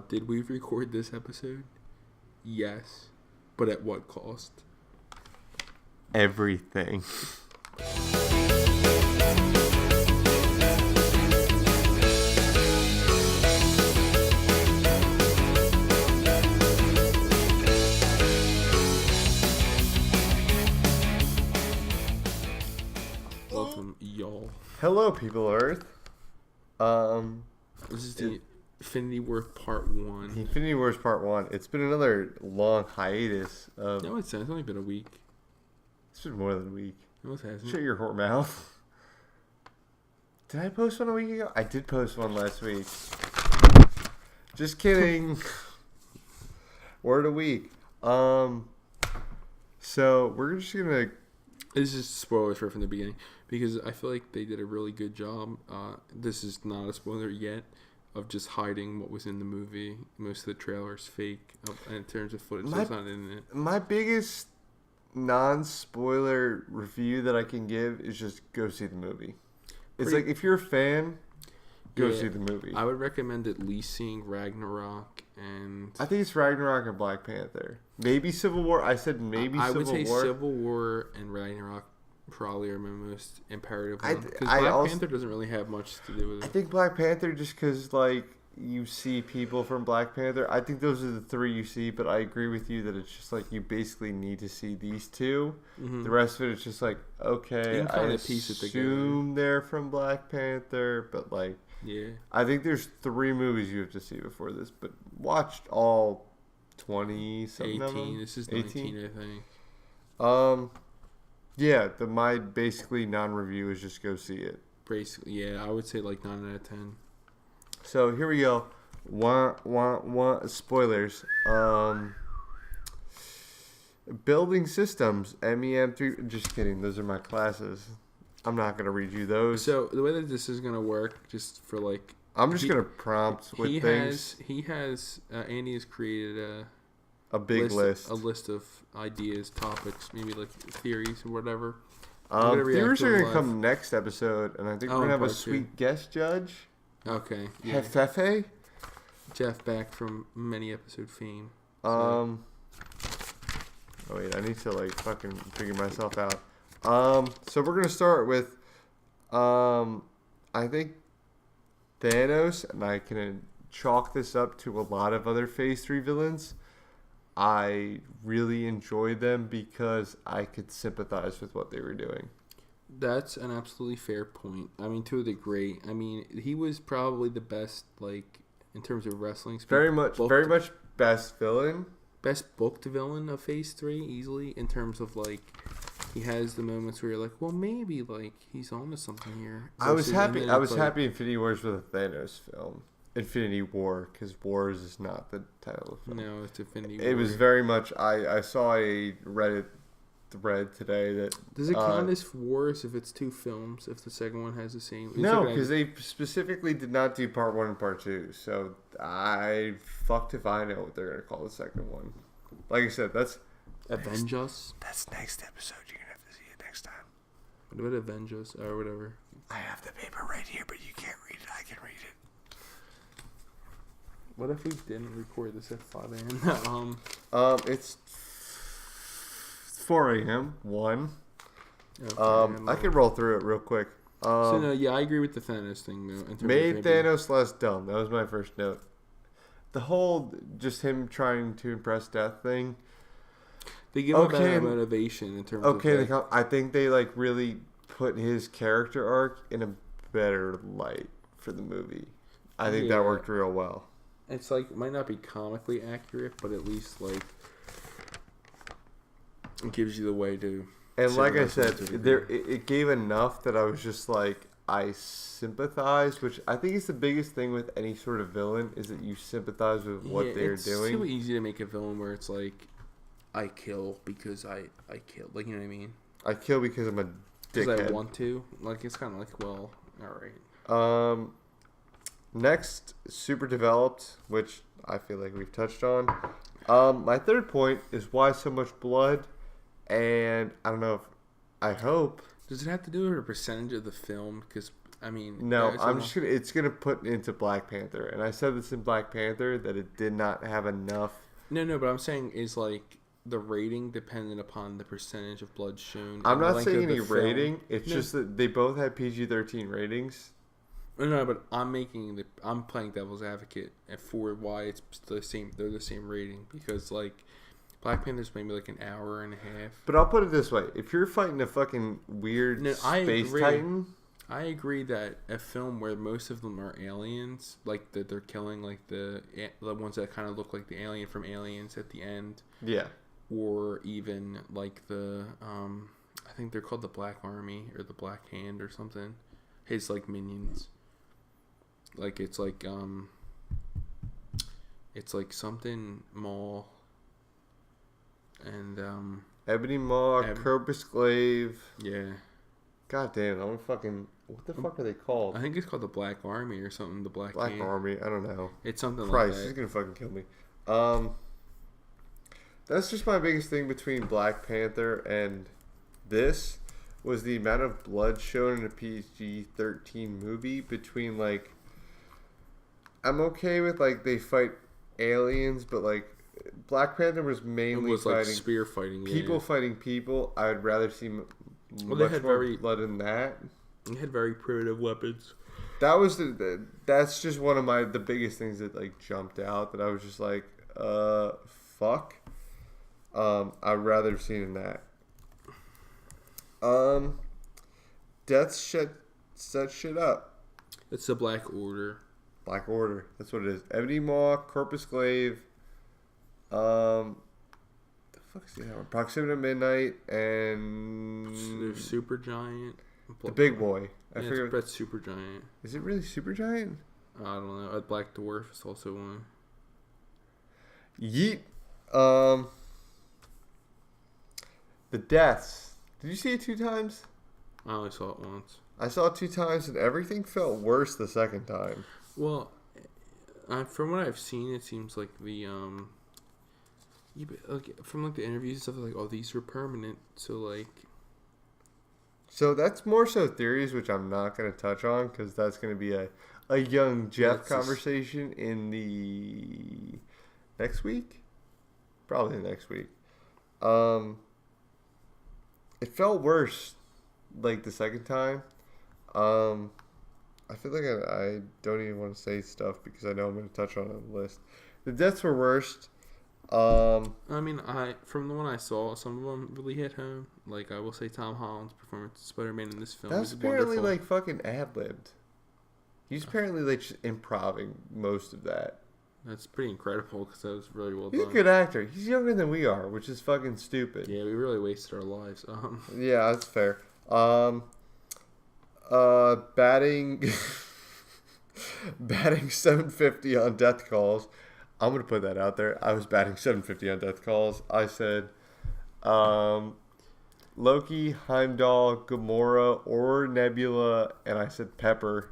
Did we record this episode? Yes. But at what cost? Everything. Welcome, y'all. Hello, people of Earth. This is the Infinity War Part 1. Infinity Wars Part 1. It's been another long hiatus. No, it's only been a week. It's been more than a week. No, it hasn't. Shut your whore mouth. Did I post one a week ago? I did post one last week. Just kidding. Word a week. So we're just gonna. This is spoilers right from the beginning because I feel like they did a really good job. This is not a spoiler yet of just hiding what was in the movie. Most of the trailer is fake in terms of footage that's not in it. My biggest non-spoiler review that I can give is just go see the movie. It's like if you're a fan, go see the movie. I would recommend at least seeing Ragnarok and I think it's Ragnarok and Black Panther. Maybe Civil War. I said maybe Civil War. I would say Civil War and Ragnarok probably are my most imperative one. Because Black Panther doesn't really have much to do with it. I think Black Panther just because, like, you see people from Black Panther. I think those are the three you see, but I agree with you that it's just, like, you basically need to see these two. Mm-hmm. The rest of it is just, like, okay, I assume they're from Black Panther, but, like, yeah. I think there's 3 movies you have to see before this, but watched all 20-something of them. 18. This is 19, I think. Yeah, my basically non-review is just go see it. Basically, yeah, I would say like 9 out of 10. So here we go. Spoilers. Building systems, MEM3. Just kidding. Those are my classes. I'm not gonna read you those. So the way that this is gonna work, just for like, I'm just gonna prompt with things. Andy has created a big list. A list of ideas, topics, maybe like theories or whatever. Theories are going to come next episode, and I think we're going to have a sweet guest judge. Okay. Yeah. Hefefe? Jeff back from many episode fame. So. Oh, wait, I need to, like, fucking figure myself out. So we're going to start with, I think, Thanos, and I can chalk this up to a lot of other Phase 3 villains. I really enjoyed them because I could sympathize with what they were doing. That's an absolutely fair point. I mean, to a degree. I mean, he was probably the best, like, in terms of wrestling. Very much best villain. Best booked villain of Phase 3, easily, in terms of, like, he has the moments where you're like, well, maybe, like, he's on to something here. I was happy Infinity Wars was a Thanos film. Infinity War, because Wars is not the title of the film. No, it's Infinity War. It was very much. I saw a Reddit thread today that. Does it count as Wars if it's 2 films? If the second one has the same? No, because they specifically did not do Part 1 and Part 2. So I fucked if I know what they're gonna call the second one. Like I said, that's Avenge Us. That's next episode. You're gonna have to see it next time. What about Avenge Us or whatever? I have the paper right here, but you can't read it. I can read it. What if we didn't record this at 5 a.m.? It's 4 a.m. 1. Okay, I could roll through it real quick. I agree with the Thanos thing though. Made Thanos less dumb. That was my first note. The whole just him trying to impress Death thing. They give him a better motivation in terms of. I think they like really put his character arc in a better light for the movie. I think that worked real well. It's like, it might not be comically accurate, but at least, like, it gives you the way to... And like I said, it gave enough that I was just like, I sympathize, which I think is the biggest thing with any sort of villain, is that you sympathize with what they're doing. It's so easy to make a villain where it's like, I kill because I kill. Like, you know what I mean? I kill because I'm a dickhead. Because I want to. Like, it's kind of like, well, alright. Next, super developed, which I feel like we've touched on. My third point is why so much blood, and I don't know if I hope. Does it have to do with a percentage of the film? Because I mean, No, it's gonna put into Black Panther, and I said this in Black Panther that it did not have enough. No, but I'm saying is like the rating dependent upon the percentage of blood shown. I'm and the not length saying of the any film. rating. It's just that they both had PG-13 ratings. No, but I'm playing devil's advocate for why it's the same. They're the same rating because like Black Panther's maybe like an hour and a half. But I'll put it this way: if you're fighting a fucking weird space titan, I agree that a film where most of them are aliens, like that they're killing like the ones that kind of look like the alien from Aliens at the end. Yeah. Or even like the I think they're called the Black Army or the Black Hand or something. His like minions. Like it's like something Maul and Ebony Maw, Corpus Glaive. Yeah. God damn, I'm fucking. What the fuck are they called? I think it's called the Black Army or something. The Black Hand. Army. I don't know. It's something Christ, like that. He's gonna fucking kill me. That's just my biggest thing between Black Panther and this was the amount of blood shown in a PG-13 movie. Between like, I'm okay with like they fight aliens, but like Black Panther was mainly like fighting spear fighting, people fighting people. I would rather see much more blood in that. They had very primitive weapons. That was that's just one of the biggest things that like jumped out that I was just like, fuck. I'd rather have seen that. Death set shit up. It's the Black Order. Black Order. That's what it is. Ebony Maw, Corpus Glaive. The fuck is the other one? Proximity to Midnight and There's Super Giant. The big boy. I forget. That's Super Giant. Is it really Super Giant? I don't know. Black Dwarf is also one. Yeet. The deaths. Did you see it 2 times? I only saw it once. I saw it 2 times, and everything felt worse the second time. Well, from what I've seen, it seems like the from like the interviews and stuff, like, oh, these were permanent. So that's more so theories, which I'm not going to touch on because that's going to be a young Jeff conversation in the next week, probably next week. It felt worse, like the second time. I feel like I don't even want to say stuff because I know I'm going to touch on it on the list. The deaths were worst. I mean, from the one I saw, some of them really hit home. Like, I will say Tom Holland's performance as Spider-Man in this film was apparently wonderful. Like fucking ad-libbed. He's apparently like just improving most of that. That's pretty incredible because that was really well done. He's a good actor. He's younger than we are, which is fucking stupid. Yeah, we really wasted our lives. Yeah, that's fair. Batting 750 on death calls. I'm going to put that out there. I was batting 750 on death calls. I said Loki, Heimdall, Gamora, or Nebula, and I said Pepper,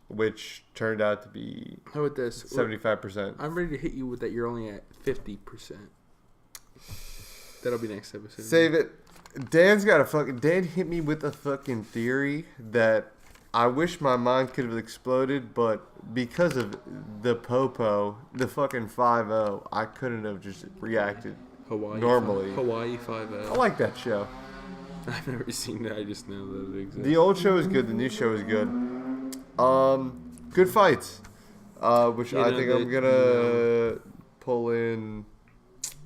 which turned out to be how about this? 75%. I'm ready to hit you with that you're only at 50%. That'll be next episode. Save it. Dan hit me with a fucking theory that I wish my mind could have exploded, but because of the popo, the fucking 5-0, I couldn't have just reacted normally. Hawaii 5-0. I like that show. I've never seen it. I just know that it exists. The old show is good. The new show is good. Good fights, which I think I'm gonna pull in.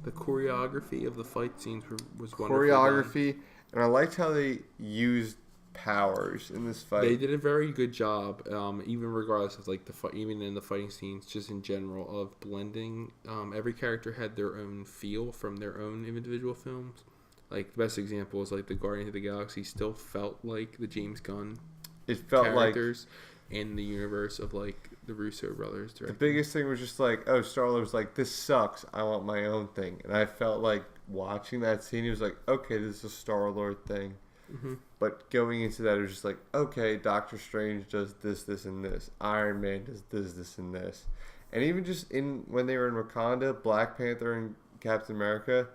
The choreography of the fight scenes was wonderful. Choreography, and I liked how they used powers in this fight. They did a very good job, even regardless of like even in the fighting scenes, just in general of blending. Every character had their own feel from their own individual films. Like the best example is like the Guardians of the Galaxy still felt like the James Gunn. It felt characters in the universe of like the Russo brothers. The biggest thing was just like, oh, Star-Lord was like, this sucks. I want my own thing, and I felt like watching that scene, it was like, okay, this is a Star-Lord thing. Mm-hmm. But going into that, it was just like, okay, Doctor Strange does this, this, and this. Iron Man does this, and this. And even just when they were in Wakanda, Black Panther and Captain America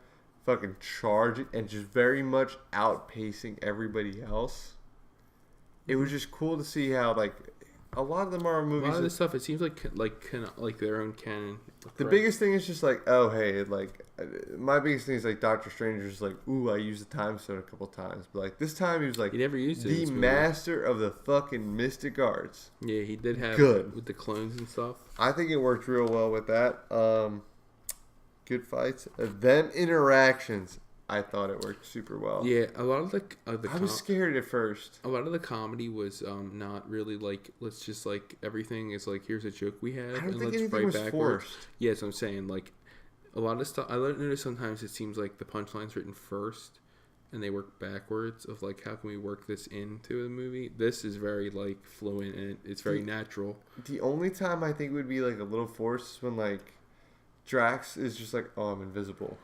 fucking charge it and just very much outpacing everybody else. it was just cool to see how like a lot of the Marvel A movies. lot of this stuff, it seems like their own canon. The biggest thing is just like, oh hey, like my biggest thing is like Doctor Strange is like, ooh, I used the time stone a couple times, but like this time he was like, he never used it. The master of the fucking mystic arts. Yeah, he did have good with the clones and stuff. I think it worked real well with that. Good fights, them interactions. I thought it worked super well. Yeah, a lot of the I was scared at first. A lot of the comedy was not really like, let's just like everything is like, here's a joke we have I don't and think let's anything write was backwards. forced. Yeah, that's what I'm saying. Like a lot of stuff, I notice sometimes it seems like the punchline's written first and they work backwards of like, how can we work this into the movie? This is very like fluent and it's very natural. The only time I think would be like a little forced is when like Drax is just like, oh, I'm invisible.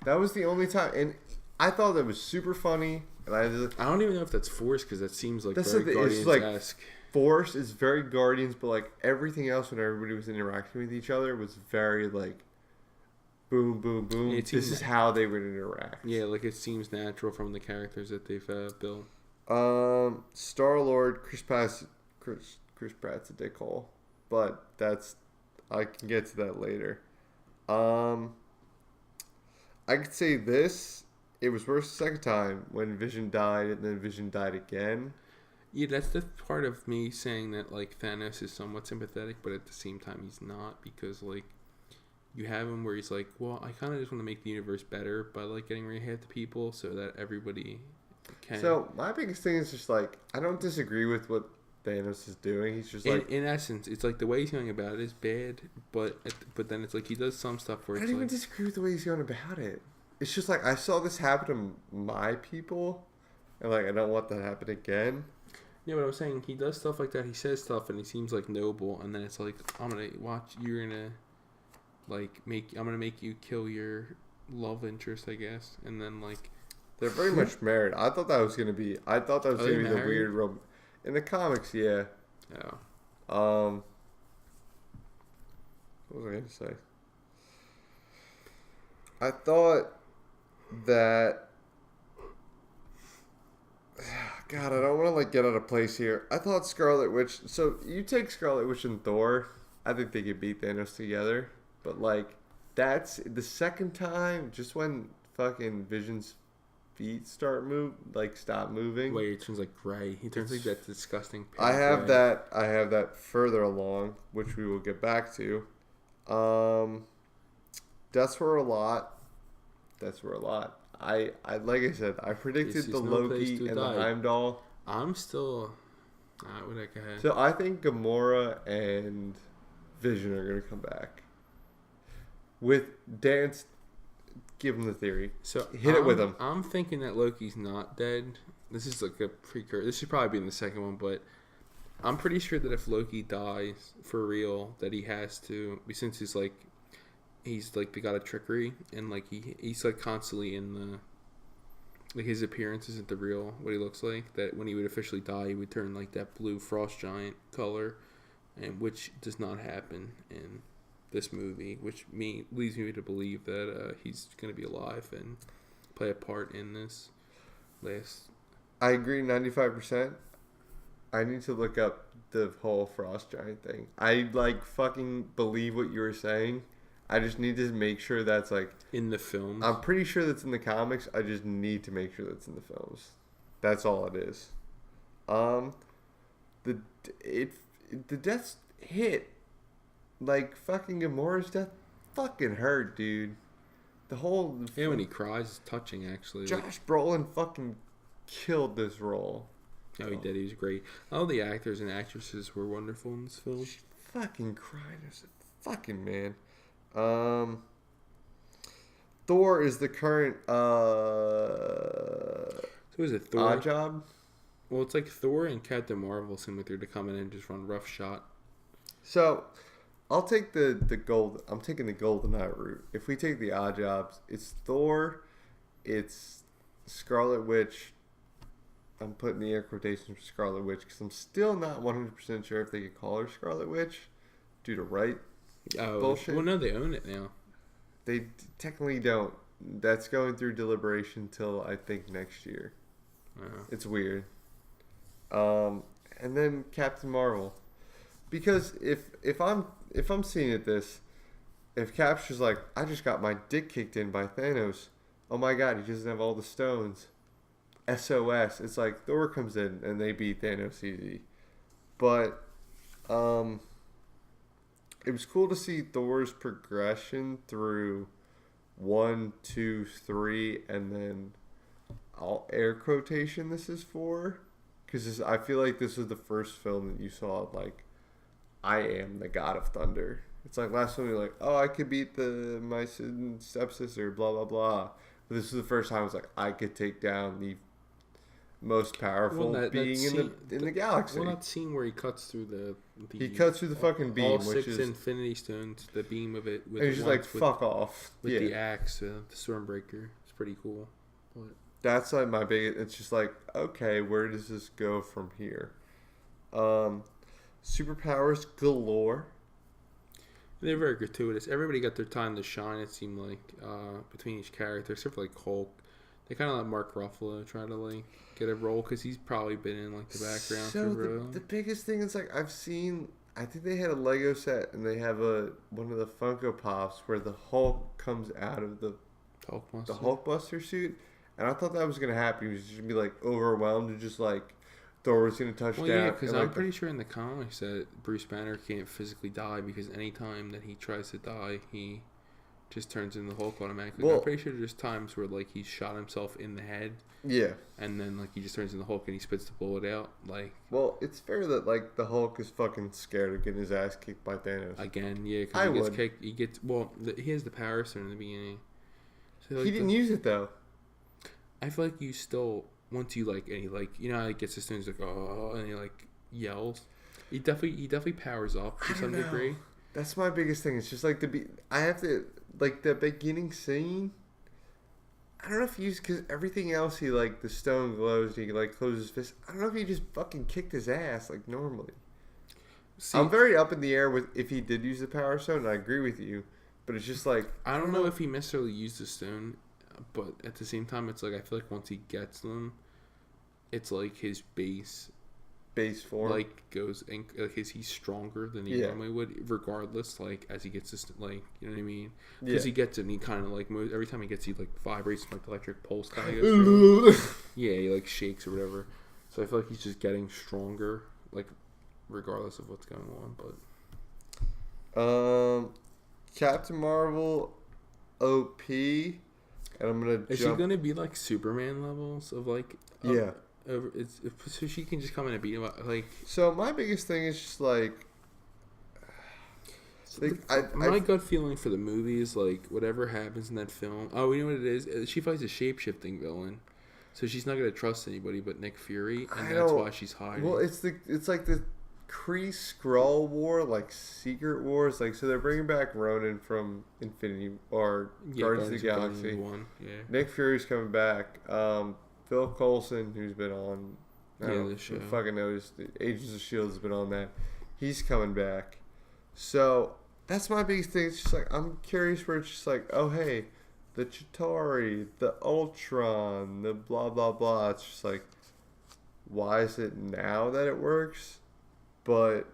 That was the only time, and I thought that was super funny. And I don't even know if that's forced because that seems like very Guardians-esque. Guardians-esque. Force is very Guardians, but like everything else when everybody was interacting with each other was very like boom, boom, boom. Yeah, this is how they would interact. Yeah, like it seems natural from the characters that they've built. Star-Lord, Chris Pratt's a dickhole, but I can get to that later. I could say this. It was worse the second time when Vision died and then Vision died again. Yeah, that's the part of me saying that like Thanos is somewhat sympathetic, but at the same time he's not, because like you have him where he's like, well, I kind of just want to make the universe better by like getting rid of half the people so that everybody can. So my biggest thing is just like, I don't disagree with what Thanos is doing. He's just like, in essence, it's like the way he's going about it is bad, but then it's like he does some stuff where I it's don't even like, disagree with the way he's going about it. It's just like, I saw this happen to my people, and like I don't want that to happen again. Yeah, but I'm saying he does stuff like that. He says stuff and he seems like noble, and then it's like, I'm gonna make you kill your love interest, I guess, and then like they're very much married. I thought that was gonna be the weird in the comics. Yeah. Oh. What was I gonna say? I thought that. God, I don't want to like get out of place here. I thought Scarlet Witch. So you take Scarlet Witch and Thor. I think they could beat Thanos together. But like, that's the second time. Just when fucking Vision's feet stop moving. Wait, it turns like gray. He turns like that disgusting. I have that further along, which we will get back to. Deaths were a lot. I like I said, I predicted the Loki and the Heimdall. I'm still not with that guy. So I think Gamora and Vision are going to come back. With Dance, give him the theory. So hit it with him. I'm thinking that Loki's not dead. This is like a precursor. This should probably be in the second one, but I'm pretty sure that if Loki dies for real, that he has to, since he's like they got a trickery, and like he's like constantly in the, like his appearance isn't the real what he looks like. That when he would officially die, he would turn like that blue frost giant color, and which does not happen in this movie, which leads me to believe that he's gonna be alive and play a part in this last. I agree 95%. I need to look up the whole frost giant thing. I like fucking believe what you were saying. I just need to make sure that's like in the films. I'm pretty sure that's in the comics. I just need to make sure that's in the films. That's all it is. The deaths hit like fucking Gamora's death fucking hurt, dude. The whole when he cries is touching actually. Josh Brolin fucking killed this role. Oh, he did. He was great. All the actors and actresses were wonderful in this film. She fucking cried as a fucking man. Thor is the current so is it Thor? Odd Job? Well, it's like Thor and Captain Marvel seem like they're to come in and just run roughshod. So I'll take the gold. I'm taking the Golden Knight route. If we take the Odd Jobs, it's Thor, it's Scarlet Witch. I'm putting the air quotations for Scarlet Witch because I'm still not 100% sure if they could call her Scarlet Witch due to bullshit. Well, no, they own it now. They technically don't. That's going through deliberation till I think next year. It's weird. And then Captain Marvel, because if I'm seeing it this, if Cap's just like, I just got my dick kicked in by Thanos, oh my god, he doesn't have all the stones. SOS. It's like Thor comes in and they beat Thanos easy. But it was cool to see Thor's progression through 1, 2, 3, and then all air quotation this is for, because I feel like this was the first film that you saw like, I am the god of thunder. It's like last time you're like, oh, I could beat my stepsister, blah blah blah. But this is the first time it's like I could take down the most powerful being in the galaxy. Well, that scene where he cuts through he cuts through the fucking beam, all which 6 is Infinity Stones, the beam of it, with and he's just like, fuck off with the axe, the Stormbreaker. It's pretty cool. But that's like my big. It's just like, okay, where does this go from here? Superpowers galore. They're very gratuitous. Everybody got their time to shine, it seemed like, between each character, except for like Hulk. They kind of let Mark Ruffalo try to like get a role because he's probably been in like the background for real. The biggest thing is like, I've seen, I think they had a Lego set and they have one of the Funko Pops where the Hulk comes out of the Hulkbuster suit, and I thought that was gonna happen. He was just gonna be like overwhelmed and just like Thor was gonna touch down. Yeah, because I'm pretty sure in the comics that Bruce Banner can't physically die because any time that he tries to die, he just turns into the Hulk automatically. Well, I'm pretty sure there's times where like he's shot himself in the head. Yeah. And then like he just turns into Hulk and he spits the bullet out. Like. Well, it's fair that like the Hulk is fucking scared of getting his ass kicked by Thanos. Again, yeah, because he gets kicked. He gets he has the power stone in the beginning. So, like, he didn't use it though. I feel like you still once you like and he like how he gets his stones like oh and he like yells. He definitely powers up to some degree. That's my biggest thing. It's just like I have to. Like, the beginning scene, I don't know if he used, because everything else, he, like, the stone glows, he, like, closes his fist. I don't know if he just fucking kicked his ass, like, normally. See, I'm very up in the air with if he did use the power stone, and I agree with you, but it's just, like... I don't know if he necessarily used the stone, but at the same time, it's, like, I feel like once he gets them, it's, like, his base form like goes and like he's stronger than he normally would regardless like as he gets this like you know what I mean because he gets it and he kind of like moves every time he gets he like vibrates like the electric pulse kind of goes he like shakes or whatever, so I feel like he's just getting stronger like regardless of what's going on. But Captain Marvel OP, and I'm gonna is she gonna be like Superman levels of like so she can just come in and beat him up. Like, so my biggest thing is just like my gut feeling for the movie is like whatever happens in that film. Oh, you know what it is? She fights a shape-shifting villain, so she's not gonna trust anybody but Nick Fury, and that's why she's hiding. Well, it's like the Kree Skrull War, like Secret Wars, like so they're bringing back Ronan from Infinity or Guardians of the Galaxy. Nick Fury's coming back. Phil Coulson, who's been on, the show. Fucking knows, Agents of S.H.I.E.L.D. has been on that. He's coming back. So, that's my biggest thing. It's just like, I'm curious where it's just like, oh, hey, the Chitauri, the Ultron, the blah, blah, blah. It's just like, why is it now that it works? But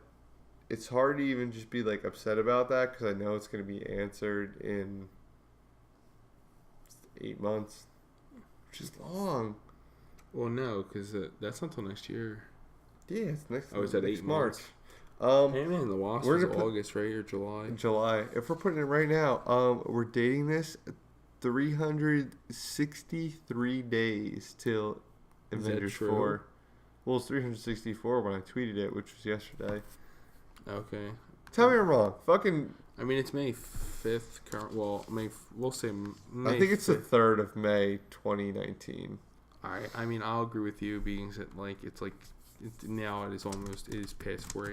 it's hard to even just be, like, upset about that because I know it's going to be answered in 8 months. Which is long. Well, no, because that's not until next year. Yeah, it's next. Oh, is that 8 March? Ant-Man and the Wasp is August, right, or July? July. If we're putting it right now, we're dating this 363 days till Avengers 4. Well, it's 364 when I tweeted it, which was yesterday. Okay. Tell me I'm wrong. Fucking. I mean, it's May 5th. Well, we'll say May I think it's 5th. the 3rd of May, 2019. Alright, I mean, I'll agree with you, being that, like, it's like, now it is past 4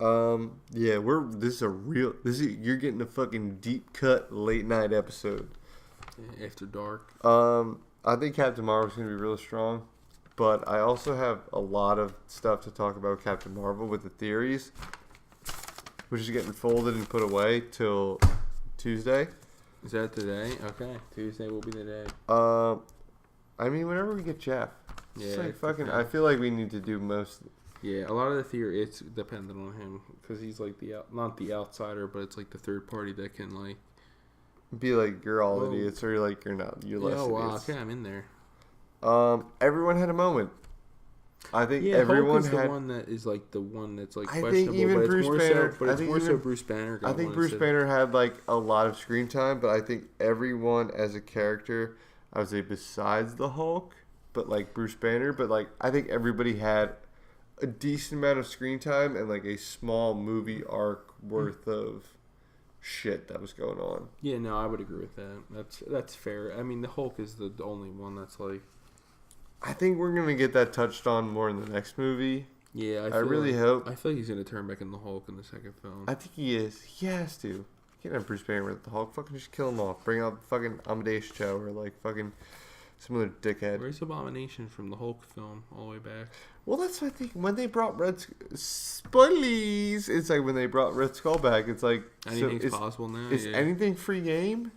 a.m. Yeah, you're getting a fucking deep cut late night episode. Yeah, after dark. I think Captain Marvel's going to be really strong, but I also have a lot of stuff to talk about Captain Marvel with the theories, which is getting folded and put away till Tuesday. Is that today? Okay. Tuesday will be the day. I mean, whenever we get Jeff. It's Yeah, like it fucking. I depends. feel like we need to do most. Yeah, a lot of the theory it's dependent on him because he's like not the outsider, but it's like the third party that can like. Be like you're all Oh, idiots, or like you're not. You're yeah, less oh wow, idiots. okay, I'm in there. Everyone had a moment. I think Yeah, Hulk everyone is the had. one that is like the one that's like I think questionable, even but it's Bruce more Banner. so. But it's more so Bruce Banner I got think one Bruce instead. Banner had like a lot of screen time, but I think everyone as a character, I would say besides the Hulk, but like Bruce Banner, but like I think everybody had a decent amount of screen time and like a small movie arc worth of shit that was going on. Yeah, no, I would agree with that. That's fair. I mean, the Hulk is the only one that's like. I think we're gonna get that touched on more in the next movie. Yeah, I really hope. I feel like he's gonna turn back in the Hulk in the second film. I think he is. He has to. You can't have Bruce Banner with the Hulk. Fucking just kill him off. Bring out fucking Amadeus Cho or like fucking some other dickhead. Where's Abomination from the Hulk film all the way back? Well, that's what I think. When they brought Spoilies, it's like when they brought Red Skull back, it's like Anything's possible now. Is anything free game?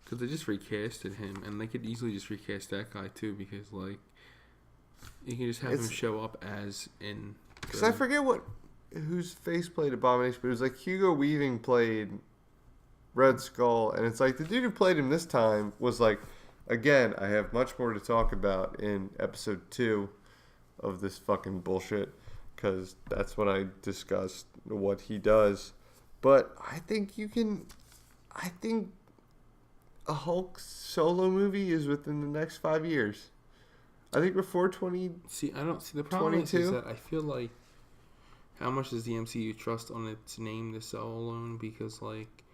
Because they just recasted him, and they could easily just recast that guy too. Because like, you can just have him show up as in. Because I forget whose face played Abomination, but it was like Hugo Weaving played Red Skull, and it's like the dude who played him this time was like, again, I have much more to talk about in episode 2 of this fucking bullshit, because that's when I discussed what he does. But I think a Hulk solo movie is within the next 5 years. I think before 20. See, I don't see the problem 22? Is that I feel like how much does the MCU trust on its name to sell alone? Because like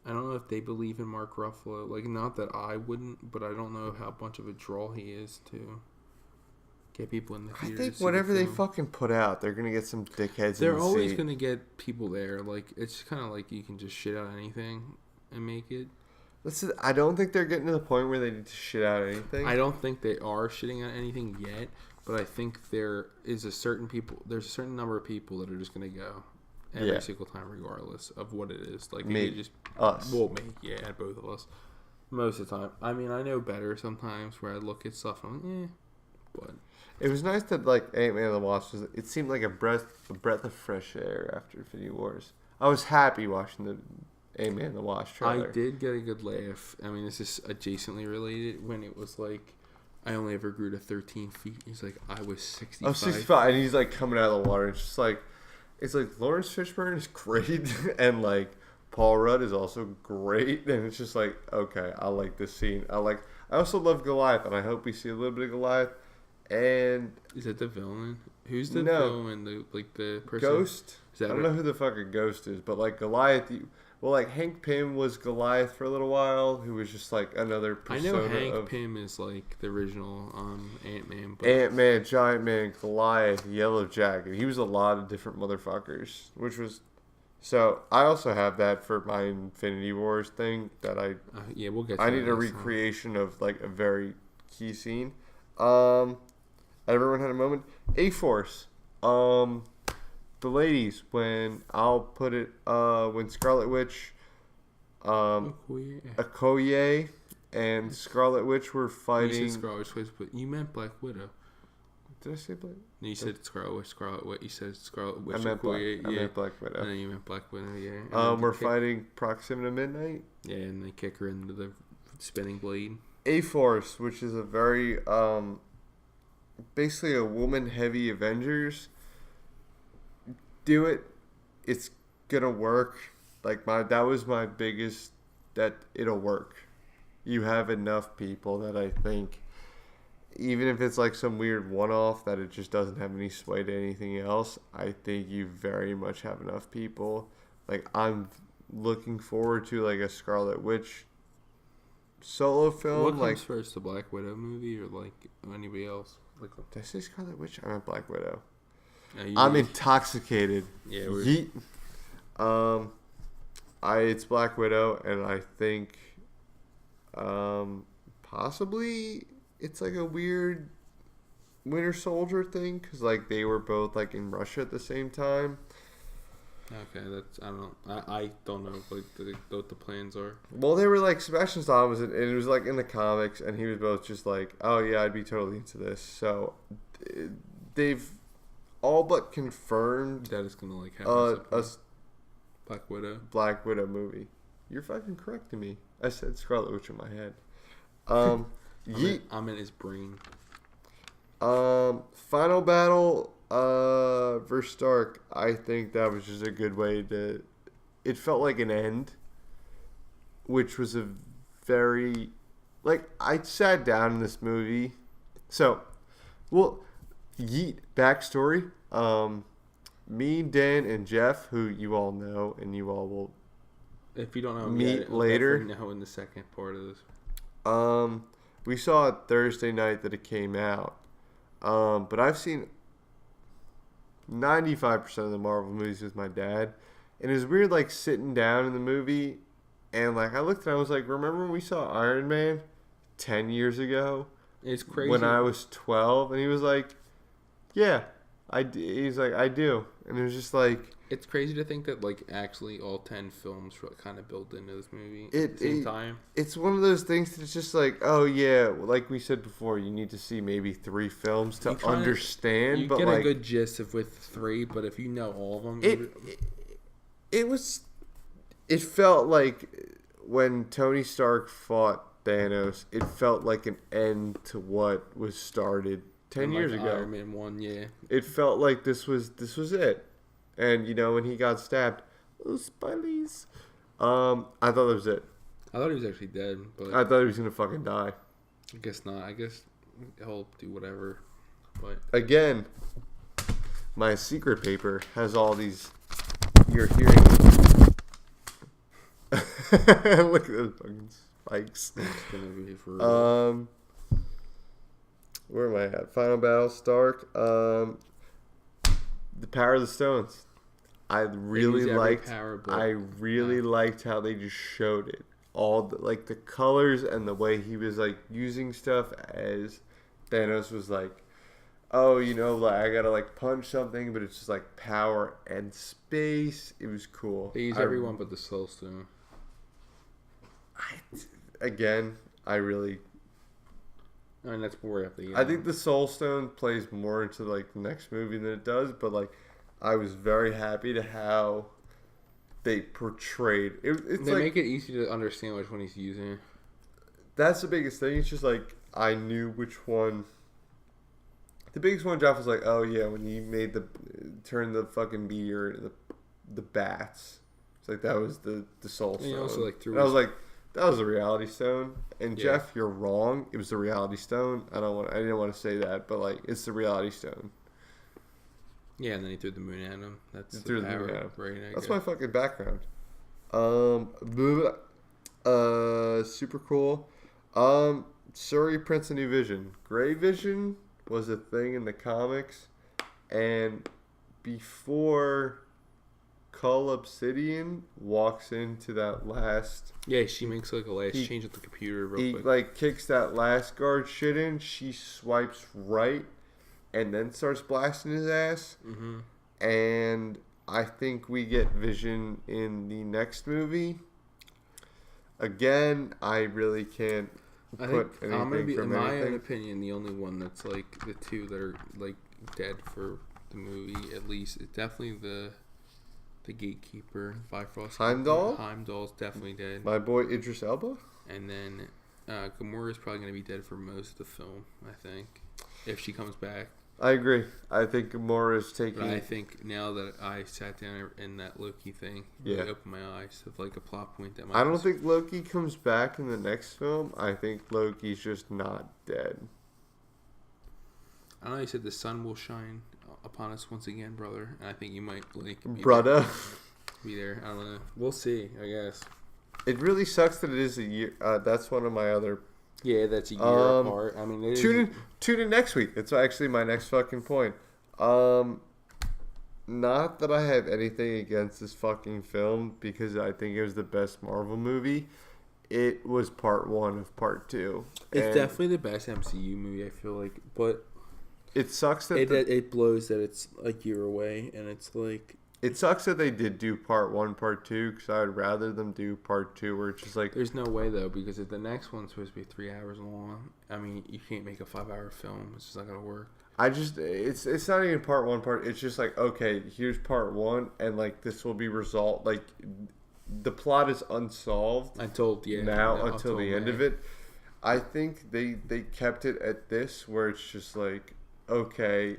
I don't know if they believe in Mark Ruffalo. Like not that I wouldn't, but I don't know how much of a draw he is to get people in the theater. I think whatever they fucking put out, they're gonna get some dickheads. They're always gonna get people there. Like it's kind of like you can just shit out anything and make it. Listen, I don't think they're getting to the point where they need to shit out anything. I don't think they are shitting out anything yet, but I think there's a certain number of people that are just gonna go every single time, regardless of what it is. Like me, just us, well, me, yeah, both of us. Most of the time, I mean, I know better sometimes where I look at stuff and I'm like, but it was nice that like Ant-Man and the Wasp it seemed like a breath of fresh air after Infinity Wars. I was happy watching the Ant-Man and the Wasp trailer. I did get a good laugh. I mean, this is adjacently related when it was like, I only ever grew to 13 feet. He's like, I was 65. I was 65, and he's like coming out of the water. It's like Lawrence Fishburne is great, and like Paul Rudd is also great, and it's just like, okay, I like this scene. I also love Goliath, and I hope we see a little bit of Goliath. And is that the villain? Who's the villain? The person? Ghost. I don't know who the fucking Ghost is, but like Goliath. Like Hank Pym was Goliath for a little while, who was just like another persona. I know Hank Pym is like the original Ant-Man. Ant-Man, Giant Man, Goliath, Yellow Jacket. He was a lot of different motherfuckers, which was. So I also have that for my Infinity Wars thing that we'll get to I need a recreation of like a very key scene. Everyone had a moment. A-Force. The ladies, when Scarlet Witch, Okoye, and Scarlet Witch were fighting. You said Scarlet Witch, but you meant Black Widow. Did I say Black? No, you said Scarlet Witch. You said Scarlet Witch. I meant Black Widow. And then you meant Black Widow. Yeah. We're fighting Proxima Midnight. Yeah, and they kick her into the spinning blade. A-Force, which is a very basically a woman-heavy Avengers. Do it. It's gonna work. Like that was my biggest. That it'll work. You have enough people that I think, even if it's like some weird one-off that it just doesn't have any sway to anything else, I think you very much have enough people. Like I'm looking forward to like a Scarlet Witch solo film. What comes first, the Black Widow movie or like anybody else? Did I say Scarlet Witch? I meant Black Widow. Yeah, I'm intoxicated. Yeah, Yeet. It's Black Widow, and I think, possibly it's like a weird Winter Soldier thing, because like they were both like in Russia at the same time. Okay, that's I don't know. I don't know what the plans are. Well, they were like Sebastian Stan was, and it was like in the comics, and he was both just like, oh yeah, I'd be totally into this. So they've all but confirmed That is gonna like have a Black Widow movie. You're fucking correcting me. I said Scarlet Witch in my head. I'm in his brain. Final battle versus Stark. I think that was just a good way to. It felt like an end, which was a very, like, I sat down in this movie. So, well, Yeet backstory. Me, Dan, and Jeff, who you all know, and you all will. If you don't know, meet later. Know in the second part of this. We saw it Thursday night that it came out. But I've seen 95% of the Marvel movies with my dad. And it was weird, like, sitting down in the movie. And, like, I looked and I was like, remember when we saw Iron Man 10 years ago? It's crazy. When I was 12? And he was like, yeah. He's like, I do. And it was just like... It's crazy to think that, like, actually all 10 films were kind of built into this movie at the same time. It's one of those things that's just like, oh, yeah, like we said before, you need to see maybe 3 films to understand. You but get like, a good gist of with 3, but if you know all of them... It felt like when Tony Stark fought Thanos, it felt like an end to what was started 10 years ago. Iron Man 1, yeah. It felt like this was it. And, you know, when he got stabbed, oh, Spidey's. I thought that was it. I thought he was actually dead, but... I thought he was going to fucking die. I guess not. I guess he'll do whatever, but... Again, my secret paper has all these... You're hearing... Look at those fucking spikes. It's gonna be for where am I at? Final battle, Stark. The Power of the Stones. I really liked how they just showed it. All the colors and the way he was like using stuff as Thanos was like, oh, you know, like I gotta like punch something, but it's just like power and space. It was cool. They use everyone but the Soul Stone. I really. I mean, that's more at the end. I think the Soul Stone plays more into like the next movie than it does, but like I was very happy to how they portrayed it. They make it easy to understand which one he's using. That's the biggest thing. It's just like I knew which one. The biggest one, Jeff was like, "Oh yeah, when he made turn the fucking meteor into the bats." It's like that was the Soul Stone. Also, like, and I was like, that was the Reality Stone. And yeah. Jeff, you're wrong. It was the Reality Stone. I didn't want to say that, but like it's the Reality Stone. Yeah, and then he threw the moon at him. That's the power of brain. That's my fucking background. Super cool. Shuri, Prince of New Vision. Grey Vision was a thing in the comics, and before Cull Obsidian walks into that last... Yeah, she makes like a last change with the computer real quick. He like kicks that last guard shit in, she swipes right, and then starts blasting his ass. Mm-hmm. And I think we get Vision in the next movie. Again, I really can't put anything I'm gonna be, from in my anything. own opinion, the only one that's like the two that are like dead for the movie. At least it's definitely the gatekeeper, Bifrost. Heimdall? Heimdall's definitely dead. My boy Idris Elba. And then Gamora is probably gonna be dead for most of the film. I think if she comes back. I agree. I think Gamora is taking... But I think now that I sat down in that Loki thing, really opened my eyes of like a plot point that might... I don't think Loki comes back in the next film. I think Loki's just not dead. I know you said the sun will shine upon us once again, brother. And I think you might like... Brother. Be there. I don't know. We'll see, I guess. It really sucks that it is a year. That's one of my other... Yeah, that's a year apart. I mean, tune in next week. It's actually my next fucking point. Not that I have anything against this fucking film because I think it was the best Marvel movie. It was part 1 of part 2. It's definitely the best MCU movie, I feel like. But it sucks that it blows that it's a year away, and it's like It sucks that they did do part 1, part 2, because I would rather them do part 2, where it's just like... There's no way, though, because if the next one's supposed to be 3 hours long, I mean, you can't make a 5-hour film. It's just not going to work. It's not even part 1, it's just like, okay, here's part 1, and, like, this will be resolved. Like, the plot is unsolved until the end of it. I think they kept it at this, where it's just like, okay,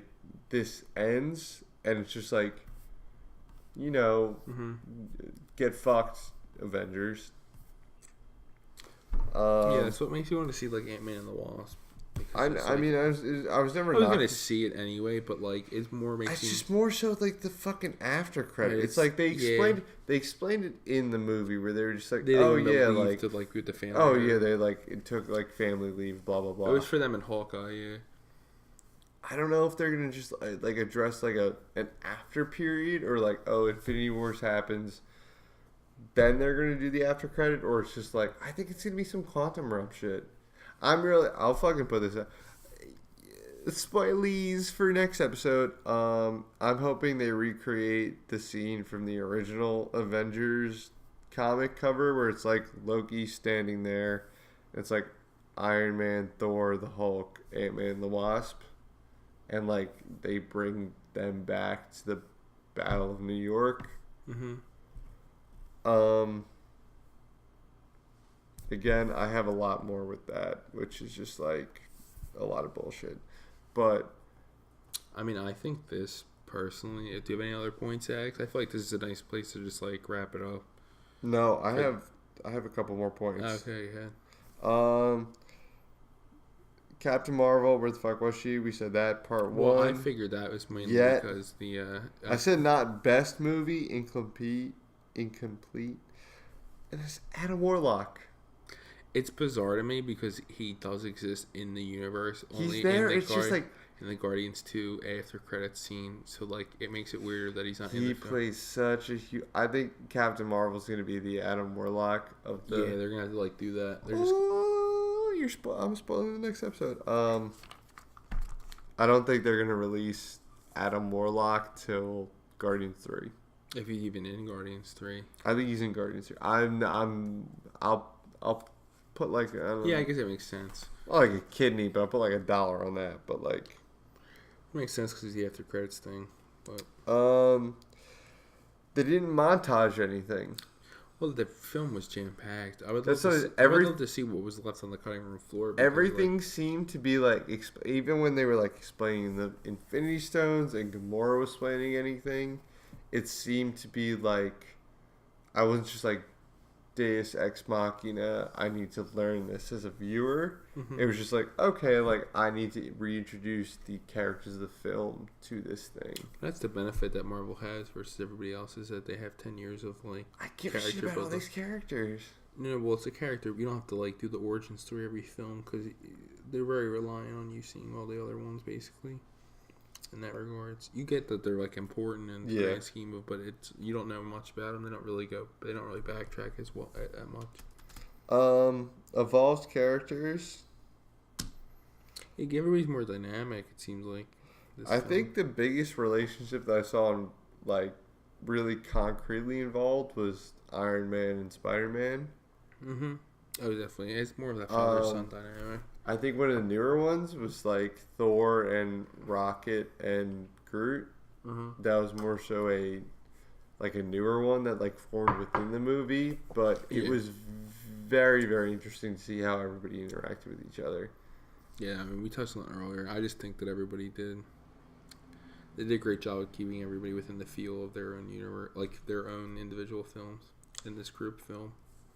this ends, and it's just like, you know, get fucked, Avengers. Yeah, that's what makes you want to see like Ant-Man and the Wasp. I was never. I was gonna see it anyway, but like it's more makes. It's just more so like the fucking after credit. It's like they explained it in the movie where they were just like, oh yeah, like to like with the family. Oh yeah, they like it took like family leave, blah blah blah. It was for them in Hawkeye, yeah. I don't know if they're gonna just like address like an after period, or like, oh, Infinity Wars happens, then they're gonna do the after credit, or it's just like, I think it's gonna be some quantum realm shit. I'll fucking put this out. Spoilies for next episode. I'm hoping they recreate the scene from the original Avengers comic cover where it's like Loki standing there. It's like Iron Man, Thor, the Hulk, Ant-Man, the Wasp. And like they bring them back to the Battle of New York. Again, I have a lot more with that, which is just like a lot of bullshit. But I mean, I think this personally. Do you have any other points, Alex? I feel like this is a nice place to just like wrap it up. No, I have a couple more points. Okay, yeah. Captain Marvel, where the fuck was she? We said that part 1. Well, I figured that was mainly because the. I said not best movie, incomplete, and it's Adam Warlock. It's bizarre to me because he does exist in the universe. He's there. It's just like in the Guardians 2 after credits scene. So like it makes it weirder that he's not in He the film. plays such a huge... I think Captain Marvel's going to be the Adam Warlock of the... Yeah, they're going to have to like do that. They're I'm spoiling the next episode. I don't think they're going to release Adam Warlock till Guardians 3. If he's even in Guardians 3. I think he's in Guardians 3. I'll put like... I don't know. I guess that makes sense. Like a kidney, but I'll put like $1 on that. But like... It makes sense because the after credits thing. But they didn't montage anything. Well, the film was jam packed. I would love to see what was left on the cutting room floor. Everything seemed to be like, even when they were like explaining the Infinity Stones and Gamora was explaining anything, it seemed to be like I wasn't just like Deus Ex Machina. I need to learn this as a viewer. It was just like, okay, like I need to reintroduce the characters of the film to this thing. That's the benefit that Marvel has versus everybody else, is that they have 10 years of like I give a shit about all these characters. No, well, it's a character. You don't have to like do the origin story every film because they're very reliant on you seeing all the other ones basically. In that regards, you get that they're like important in the grand scheme of, but it's you don't know much about them. They don't really backtrack as well that much. Evolved characters. Yeah, everybody's more dynamic. It seems like. I think the biggest relationship that I saw like really concretely involved was Iron Man and Spider-Man. Oh, definitely. It's more of that father-son dynamic. I think one of the newer ones was like Thor and Rocket and Groot. That was more so a newer one that like formed within the movie, but it was very, very interesting to see how everybody interacted with each other. Yeah, I mean, we touched on it earlier. I just think that they did a great job of keeping everybody within the feel of their own universe, like their own individual films in this group film.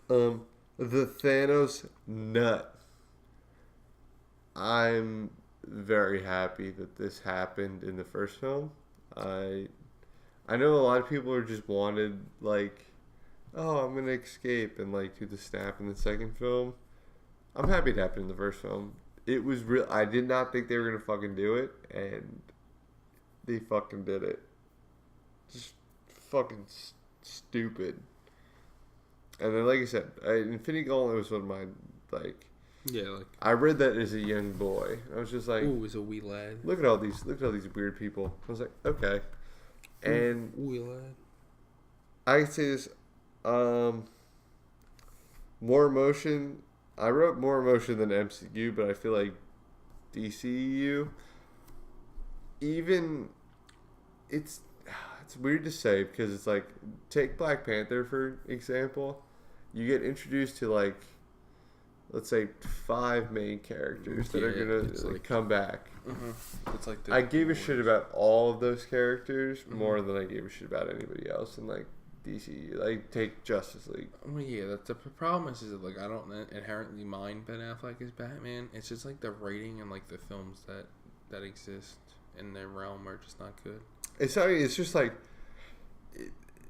The Thanos nut. I'm very happy that this happened in the first film. I know a lot of people are just wanted like, oh, I'm gonna escape and like do the snap in the second film. I'm happy it happened in the first film. It was real. I did not think they were gonna fucking do it, and they fucking did it. Just fucking stupid. And then, like I said, Infinity Gauntlet was one of my like. Yeah, like I read that as a young boy. I was just like, ooh, as a wee lad. Look at all these weird people. I was like, okay. And Ooh, I could say this, more emotion. I wrote more emotion than MCU, but I feel like DCU, even it's weird to say because it's like take Black Panther for example. You get introduced to like let's say 5 main characters that are gonna like, come back. It's like I gave a shit about all of those characters more than I gave a shit about anybody else in like DC. Like take Justice League. Well, yeah, that's the problem is that like I don't inherently mind Ben Affleck as Batman. It's just like the writing and like the films that exist in their realm are just not good. It's just like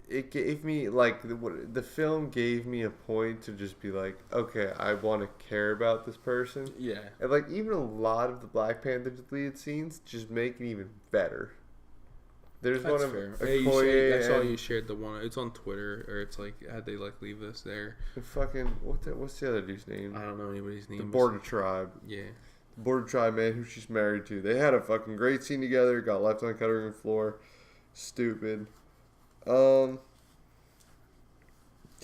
it gave me like the film gave me a point to just be like, okay, I want to care about this person. Yeah, and like even a lot of the Black Panther deleted scenes just make it even better. There's that's one of fair. Okoye I saw you shared the one. It's on Twitter, or it's like had they like leave this there? Fucking what's the other dude's name? I don't know anybody's name. The Border Tribe. Yeah. Border Tribe man who she's married to. They had a fucking great scene together. Got left on the cutting room floor. Stupid.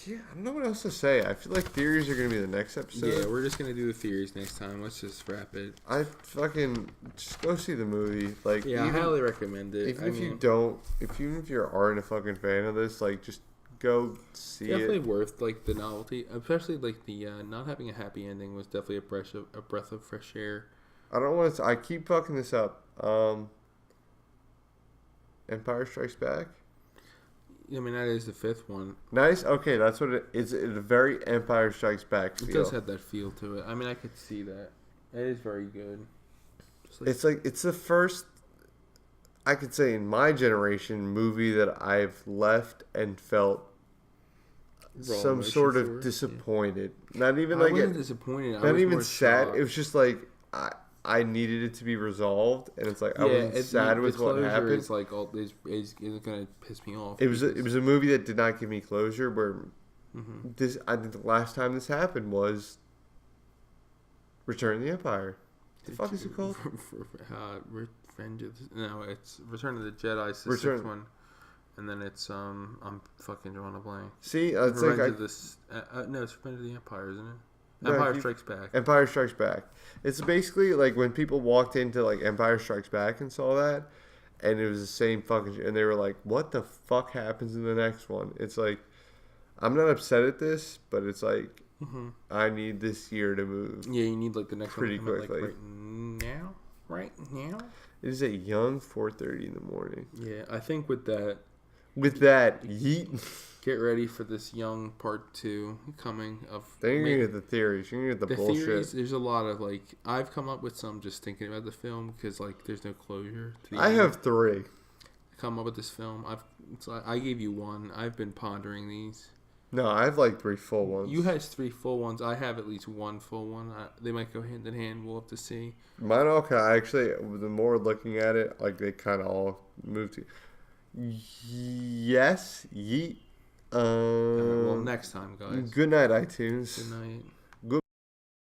Yeah, I don't know what else to say. I feel like theories are gonna be the next episode. Yeah, we're just gonna do the theories next time. Let's just wrap it. I fucking just go see the movie. Like, yeah, I highly recommend it. Even if you aren't a fucking fan of this, like, just go see definitely it. Definitely worth like the novelty, especially like the not having a happy ending was definitely a breath of fresh air. I don't want to. I keep fucking this up. Empire Strikes Back. I mean, that is the 5th one. Nice. Okay, that's what it is. It's a very Empire Strikes Back feel. It does have that feel to it. I mean, I could see that. It is very good. It's the first, I could say, in my generation, movie that I've left and felt some sort of disappointed. Yeah. Not even I like wasn't disappointed. Not even sad. Shocked. It was just like I needed it to be resolved, and it's like I wasn't sad with what happened. It's like is gonna piss me off. It was a movie that did not give me closure. Where this, I think the last time this happened was Return of the Empire. What the fuck is it called? It's Return of the Jedi. It's the 6th one, and then it's I'm fucking drawing a blank. See, it's Revenge of this. No, it's Revenge of the Empire, isn't it? Empire Strikes Back. Empire Strikes Back. It's basically like when people walked into like Empire Strikes Back and saw that, and it was the same fucking shit, and they were like, "What the fuck happens in the next one?" It's like, I'm not upset at this, but it's like, I need this year to move. Yeah, you need like the next pretty one quickly. Like, right now. It is a young 4:30 in the morning. Yeah, I think with that, yeet. Get ready for this young part 2 coming of. Then you're gonna get the theories. You're gonna get the bullshit. Theories, there's a lot of like I've come up with some just thinking about the film because like there's no closure. To the I end. have 3. I come up with this film. I gave you 1. I've been pondering these. No, I have like 3 full ones. You have 3 full ones. I have at least 1 full one. They might go hand in hand. We'll have to see. Mine all actually. The more looking at it, like they kind of all move to. Yes, yeet. Well, next time, guys. Good night, iTunes. Good night.